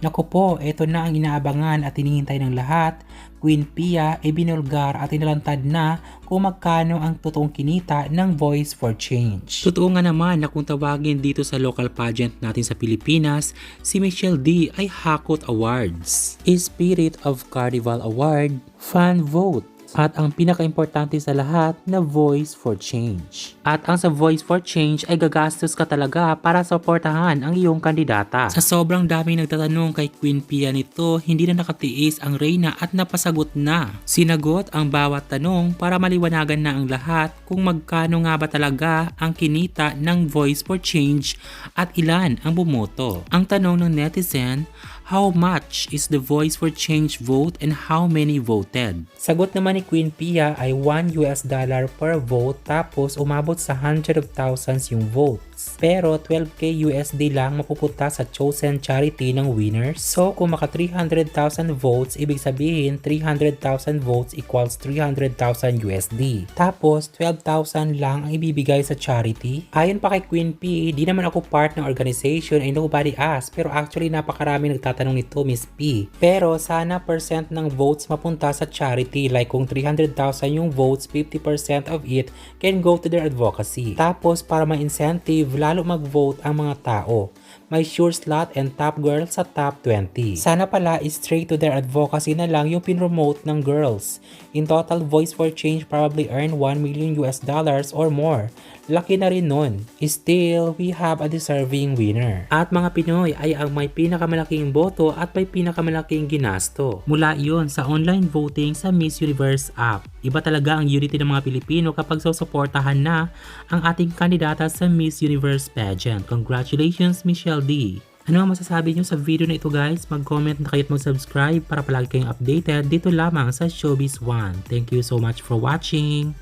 Naku po, eto na ang inaabangan at hinihintay ng lahat. Queen Pia ay binulgar at inalantad na kung magkano ang totoong kinita ng Voice for Change. Totoo nga naman na kung tawagin dito sa local pageant natin sa Pilipinas, si Michelle D ay Hakot Awards, Spirit of Carnival Award, Fan Vote, at ang pinaka-importante sa lahat na Voice for Change. At ang sa Voice for Change ay gagastos ka talaga para suportahan ang iyong kandidata. Sa sobrang daming nagtatanong kay Queen Pia nito, hindi na nakatiis ang Reyna at napasagot na. Sinagot ang bawat tanong para maliwanagan na ang lahat kung magkano nga ba talaga ang kinita ng Voice for Change at ilan ang bumoto. Ang tanong ng netizen, how much is the Voice for Change vote and how many voted? Sagot naman ni Queen Pia ay $1 per vote tapos umabot sa hundred of thousands yung votes. Pero 12k USD lang mapupunta sa chosen charity ng winners. So kung maka 300,000 votes, ibig sabihin 300,000 votes equals 300,000 USD. Tapos 12,000 lang ang ibibigay sa charity. Ayon pa kay Queen P, di naman ako part ng organization and nobody asked. Pero actually napakarami nagtatanong nito, Miss P. Pero sana percent ng votes mapunta sa charity. Like kung 300,000 yung votes, 50% of it can go to their advocacy. Tapos para ma-incentive, lalo mag-vote ang mga tao. May sure slot and top girl sa top 20. Sana pala straight to their advocacy na lang yung pinromote ng girls. In total, Voice for Change probably earned $1 million or more. Laki na rin nun. Still, we have a deserving winner. At mga Pinoy ay ang may pinakamalaking boto at may pinakamalaking ginasto. Mula iyon sa online voting sa Miss Universe app. Iba talaga ang unity ng mga Pilipino kapag susuportahan na ang ating kandidata sa Miss Universe pageant. Congratulations, Michelle D! Ano ang masasabi nyo sa video na ito guys? Mag-comment na kayo at mag-subscribe para palagi kayong updated dito lamang sa Showbiz One. Thank you so much for watching!